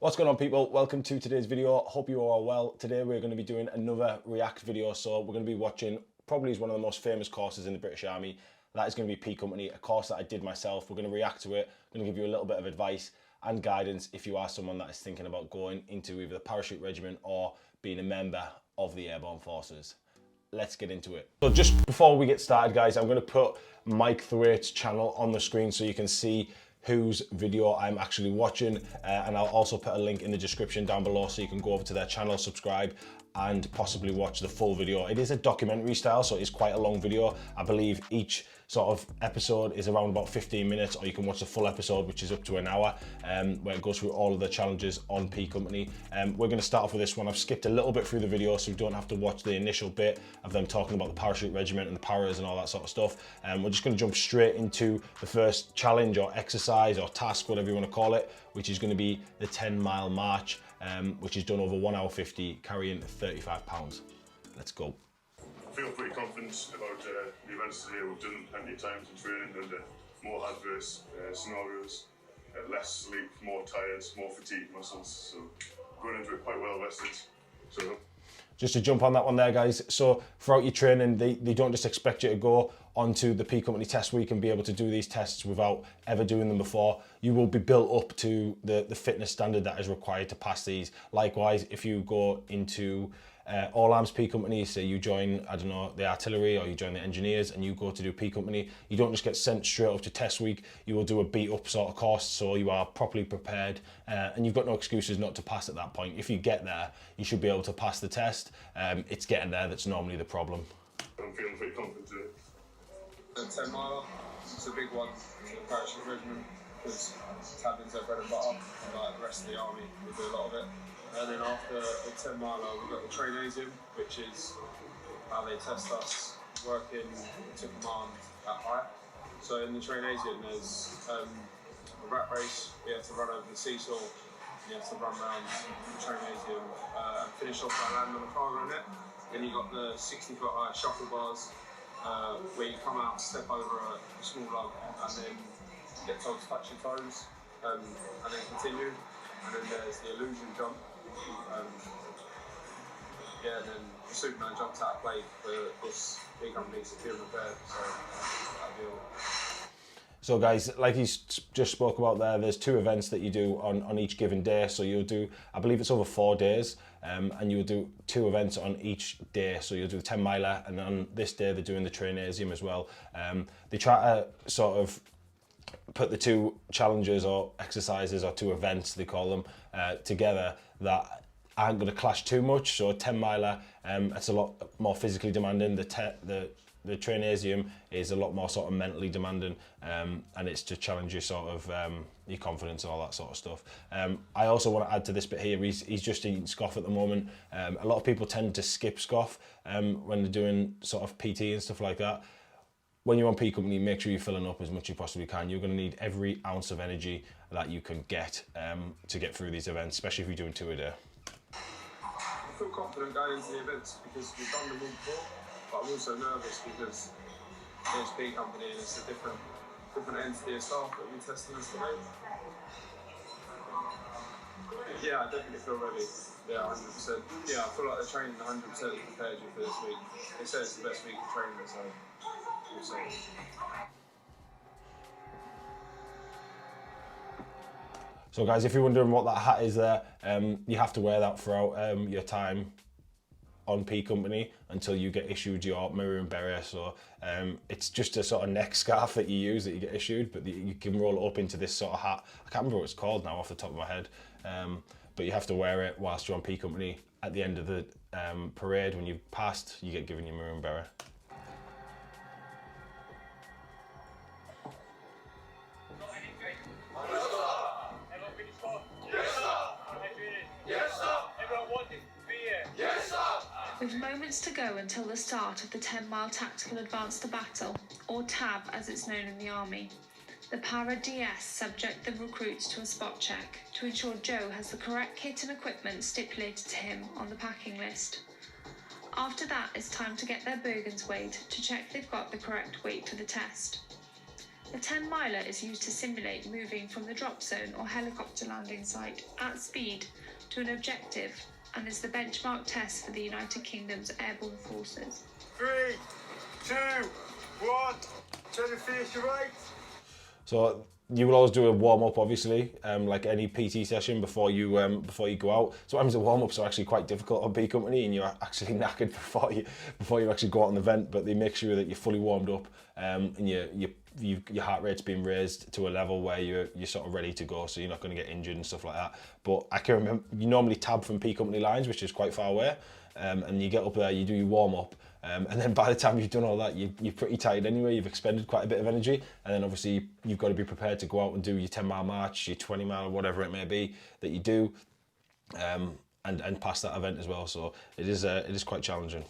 What's going on, people? Welcome to today's video. Hope you all are well. Today we're going to be doing another React video. So we're going to be watching probably one of the most famous courses in the British Army. That is going to be P Company, a course that I did myself. We're going to react to it. I'm going to give you a little bit of advice and guidance if you are someone that is thinking about going into either the parachute regiment or being a member of the airborne forces. Let's get into it. So just before we get started, guys, I'm going to put Mike Thwaite's channel on the screen so you can see whose video I'm actually watching, and I'll also put a link in the description down below so you can go over to their channel, subscribe, and possibly watch the full video. It is a documentary style, so it's quite a long video. I believe each sort of episode is around about 15 minutes, or you can watch the full episode, which is up to an hour, where it goes through all of the challenges on P Company. We're going to start off with this one. I've skipped a little bit through the video, so you don't have to watch the initial bit of them talking about the parachute regiment and the paras and all that sort of stuff. We're just going to jump straight into the first challenge or exercise or task, whatever you want to call it, which is going to be the 10-mile march, which is done over 1 hour 50, carrying 35 pounds. Let's go. I feel pretty confident about the events today. We've done them plenty of times in training under more adverse scenarios, less sleep, more tired, more fatigued muscles. So going into it quite well rested. So just to jump on that one there, guys. So throughout your training, they don't just expect you to go onto the P Company test week and be able to do these tests without ever doing them before. You will be built up to the fitness standard that is required to pass these. Likewise, if you go into all arms P Company, say you join, I don't know, the artillery, or you join the engineers and you go to do P Company, you don't just get sent straight up to test week. You will do a beat up sort of course, so you are properly prepared, and you've got no excuses not to pass at that point. If you get there, you should be able to pass the test. It's getting there that's normally the problem. I'm feeling pretty confident today. The 10 miler, it's a big one for the parachute regiment because it's tapped into bread and butter. Like the rest of the army, we do a lot of it. And then after the 10 miler, we've got the trainasium, which is how they test us working to command at height. So in the trainasium, there's a rat race. You have to run over the seesaw. You have to run around the trainasium and finish off by landing on the cargo net. Then you got the 60-foot high shuffle bars, where you come out, step over a small log, and then get told to touch your toes, and then continue. And then there's the illusion jump. Yeah, and then the Superman jumps out of play for this big company secure repair. So that'll be all. So guys, like he's just spoke about there, there's 2 events that you do on each given day. So you'll do, I believe it's over 4 days, and you'll do 2 events on each day. So you'll do the 10 miler, and then on this day they're doing the trainasium as well. They try to sort of put the 2 challenges or exercises or 2 events, they call them, together that aren't going to clash too much. So a 10 miler, it's a lot more physically demanding. The trainasium is a lot more sort of mentally demanding, and it's to challenge your sort of your confidence and all that sort of stuff. I also want to add to this bit here, he's just eating scoff at the moment. A lot of people tend to skip scoff when they're doing sort of PT and stuff like that. When you're on P Company, make sure you're filling up as much as you possibly can. You're going to need every ounce of energy that you can get to get through these events, especially if you're doing 2 a day. I feel confident going into the events because we've done them all before, but I'm also nervous because it's P Company and it's a different entity of staff that we're testing us today. Yeah, I definitely feel ready. Yeah, 100%. Yeah, I feel like the training 100% prepared you for this week. They say it's the best week of training, so we'll see. So guys, if you're wondering what that hat is there, you have to wear that throughout your time on P Company until you get issued your maroon beret. So it's just a sort of neck scarf that you use that you get issued, but you can roll it up into this sort of hat. I can't remember what it's called now off the top of my head, but you have to wear it whilst you're on P Company. At the end of the parade, when you've passed, you get given your maroon beret. With moments to go until the start of the 10-mile Tactical Advance to Battle, or TAB as it's known in the Army, the Para-DS subject the recruits to a spot check to ensure Joe has the correct kit and equipment stipulated to him on the packing list. After that, it's time to get their bogans weighed to check they've got the correct weight for the test. The 10 miler is used to simulate moving from the drop zone or helicopter landing site at speed to an objective and is the benchmark test for the United Kingdom's airborne forces. 3, 2, 1, turn and face your right. So you will always do a warm-up, obviously, like any PT session before you go out. Sometimes the warm-ups are actually quite difficult on B company, and you're actually knackered before you actually go out on the vent. But they make sure that you're fully warmed up, and your heart rate's been raised to a level where you're sort of ready to go, so you're not going to get injured and stuff like that. But I can remember you normally tab from P company lines, which is quite far away, and you get up there, you do your warm-up. And then by the time you've done all that, you're pretty tired anyway. You've expended quite a bit of energy, and then obviously you've got to be prepared to go out and do your 10-mile march, your 20-mile, whatever it may be that you do, and pass that event as well. So it is quite challenging.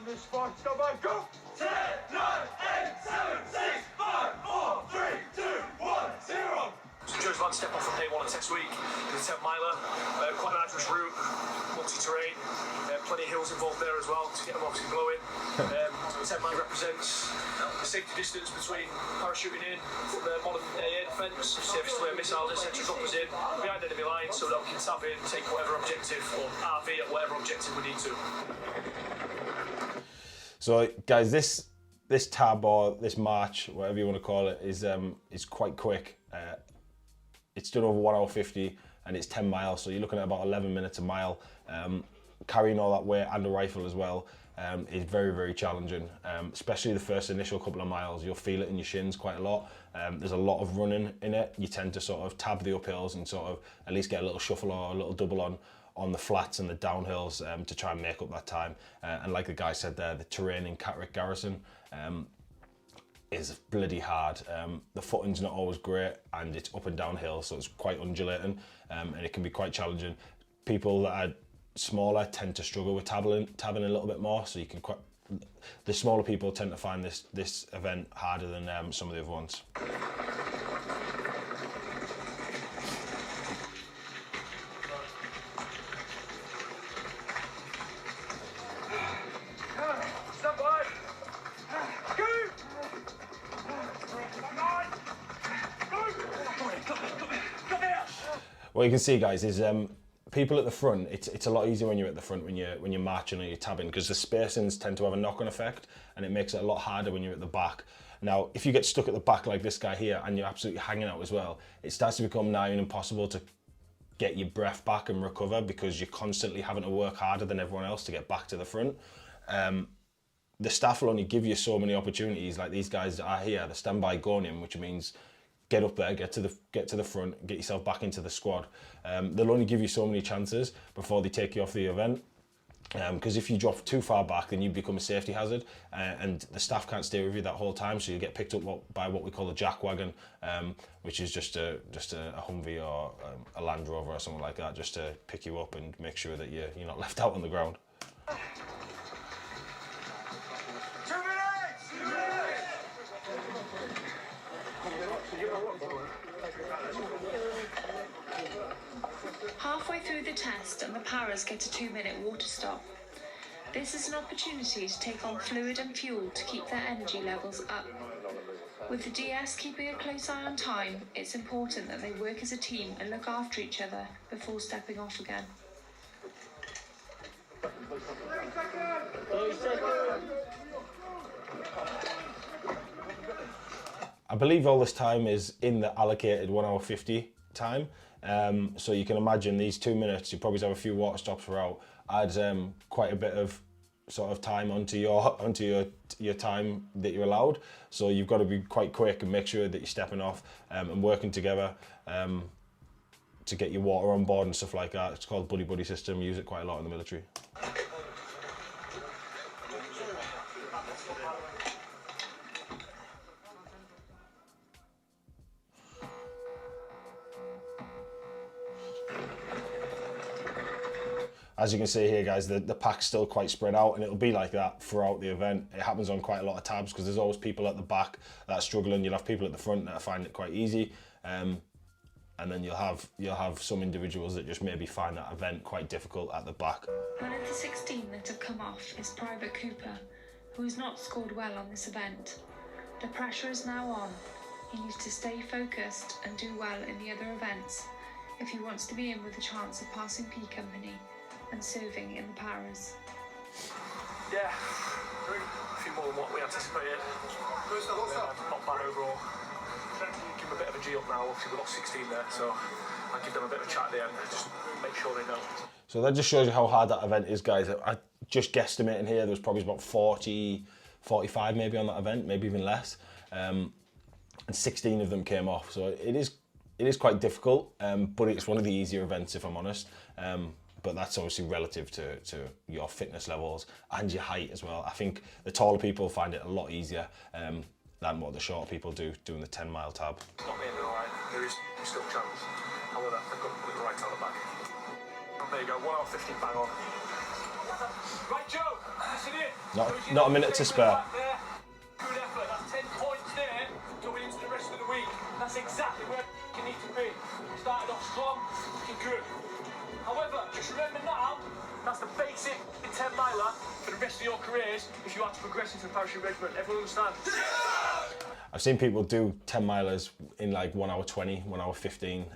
This spot, stop and go! 10, 9, 8, 7, 6, 5, 4, 3, 2, 1, 0. So Joe's van step off from day one of test week. The 10 miler, quite an arduous route, multi-terrain, plenty of hills involved there as well to get them obviously glowing. The 10 mile represents the safety distance between parachuting in from the modern air defence, safest way missiles, etc. droppers in behind enemy lines so that we can tap in, take whatever objective or RV at whatever objective we need to. So guys, this tab or this march, whatever you want to call it, is quite quick. It's done over 1 hour 50 and it's 10 miles, so you're looking at about 11 minutes a mile. Carrying all that weight and a rifle as well is very, very challenging, especially the first initial couple of miles. You'll feel it in your shins quite a lot. There's a lot of running in it. You tend to sort of tab the uphills and sort of at least get a little shuffle or a little double on the flats and the downhills to try and make up that time. And like the guy said there, the terrain in Catterick Garrison is bloody hard. The footing's not always great and it's up and down hills, so it's quite undulating and it can be quite challenging. People that are smaller tend to struggle with tabbing a little bit more, so you can the smaller people tend to find this event harder than some of the other ones. What you can see, guys, is people at the front. It's a lot easier when you're at the front when you're marching or you're tabbing, because the spacings tend to have a knock-on effect, and it makes it a lot harder when you're at the back. Now, if you get stuck at the back like this guy here, and you're absolutely hanging out as well, it starts to become nigh on impossible to get your breath back and recover, because you're constantly having to work harder than everyone else to get back to the front. The staff will only give you so many opportunities. Like these guys that are here, the standby going in, which means get up there, get to the front, get yourself back into the squad. They'll only give you so many chances before they take you off the event. Because if you drop too far back, then you become a safety hazard, and the staff can't stay with you that whole time, so you get picked up by what we call a jack wagon, which is just a Humvee or a Land Rover or something like that, just to pick you up and make sure that you're not left out on the ground. Halfway through the test and the paras get a 2-minute water stop. This is an opportunity to take on fluid and fuel to keep their energy levels up. With the DS keeping a close eye on time, it's important that they work as a team and look after each other before stepping off again. I believe all this time is in the allocated 1 hour 50 time. So you can imagine these 2 minutes, you probably have a few water stops throughout, adds quite a bit of sort of time onto your time that you're allowed. So you've got to be quite quick and make sure that you're stepping off and working together to get your water on board and stuff like that. It's called buddy system. We use it quite a lot in the military. As you can see here, guys, the pack's still quite spread out, and it'll be like that throughout the event. It happens on quite a lot of tabs because there's always people at the back that are struggling. You'll have people at the front that find it quite easy. and then you'll have some individuals that just maybe find that event quite difficult at the back. One of the 16 that have come off is Private Cooper, who has not scored well on this event. The pressure is now on. He needs to stay focused and do well in the other events if he wants to be in with a chance of passing P Company and serving in the paras. Yeah, a few more than what we anticipated. Not bad overall. Give them a bit of a G up now, obviously we've got 16 there, so I'll give them a bit of a chat at the end, just make sure they know. So that just shows you how hard that event is, guys. I just guesstimating here, there was probably about 40, 45 maybe on that event, maybe even less. And 16 of them came off, so it is quite difficult, but it's one of the easier events, if I'm honest. But that's obviously relative to your fitness levels and your height as well. I think the taller people find it a lot easier than what the shorter people do doing the 10-mile tab. Not the end of the line, there is still a chance. However, they've got to put it right on the back. There you go, 1 hour 15 bang on. Right, Joe, listen in. Not a minute to spare. Good effort, that's 10 points there going into the rest of the week. That's exactly where you need to be. Started off strong, looking good. However, just remember now, that's the basic 10-miler for the rest of your careers if you are to progress into the parachute regiment. Everyone understand? I've seen people do 10-milers in like 1 hour 20, 1 hour 15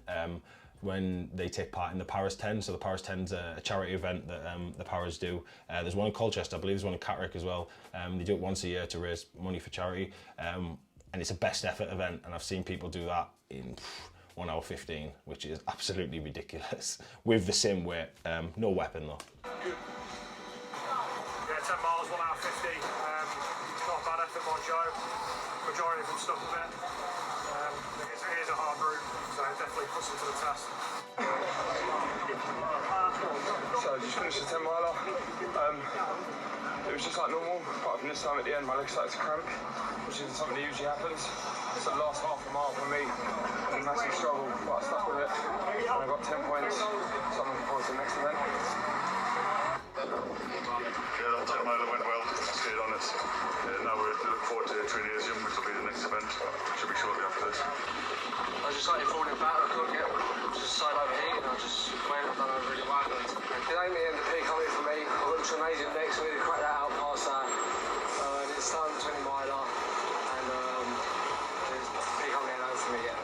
when they take part in the Paris 10. So the Paris 10's a charity event that the Paras do. There's one in Colchester, I believe there's one in Catterick as well. They do it once a year to raise money for charity. And it's a best effort event, and I've seen people do that in 1 hour 15, which is absolutely ridiculous. With the same weight, no weapon though. Good. Yeah, 10 miles, 1 hour 50. Not a bad effort by Joe. Majority of them stuck a bit. It is a hard route, so it definitely puts them to the test. So I just finished the 10 miler. It was just like normal, apart from this time at the end my legs started to cramp, which is something that usually happens. So the last half a mile for me was a massive struggle, but I stuck with it and I got 10 points, so I'm looking forward to the next event. Yeah, that 10 miler went well, stayed on it. Now we look forward to Trinasium, which will be the next event, should be shortly after this. I was just like falling back, I couldn't get just so overheated, I just went and done over really well. It ain't the end of peak coming for me. I went to Trinasium next, we need to crack that out past that. And it's done 20 miler, and there's peak coming in over for me yet.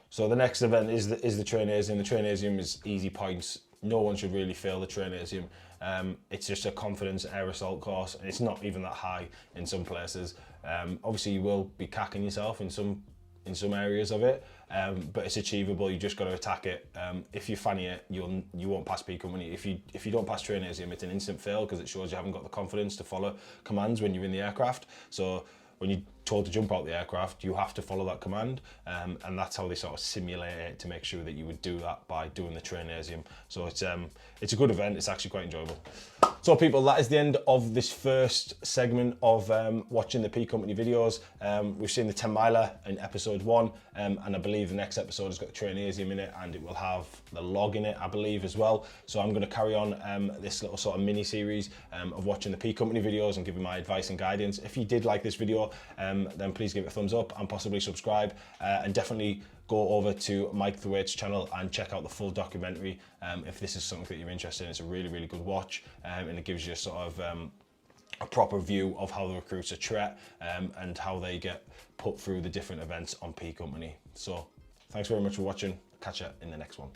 So the next event is the Trainasium. The Trainasium is easy points. No one should really fail the Trainasium. It's just a confidence air assault course, and it's not even that high in some places. Obviously, you will be cacking yourself in some areas of it, but it's achievable. You just got to attack it. If you fanny it, you won't pass P Company. If you don't pass Trainasium, it's an instant fail because it shows you haven't got the confidence to follow commands when you're in the aircraft. So when you're told to jump out the aircraft, you have to follow that command, and that's how they sort of simulate it to make sure that you would do that by doing the Trainasium. So it's a good event. It's actually quite enjoyable. So people, that is the end of this first segment of watching the P Company videos. We've seen the 10 miler in episode 1, and I believe the next episode has got the Trainasium in it, and it will have the log in it, I believe, as well. So I'm going to carry on this little sort of mini series of watching the P Company videos and giving my advice and guidance. If you did like this video, then please give it a thumbs up and possibly subscribe, and definitely go over to Mike the Wait's channel and check out the full documentary if this is something that you're interested in. It's a really, really good watch, and it gives you sort of a proper view of how the recruits are treated and how they get put through the different events on P Company. So thanks very much for watching. Catch you in the next one.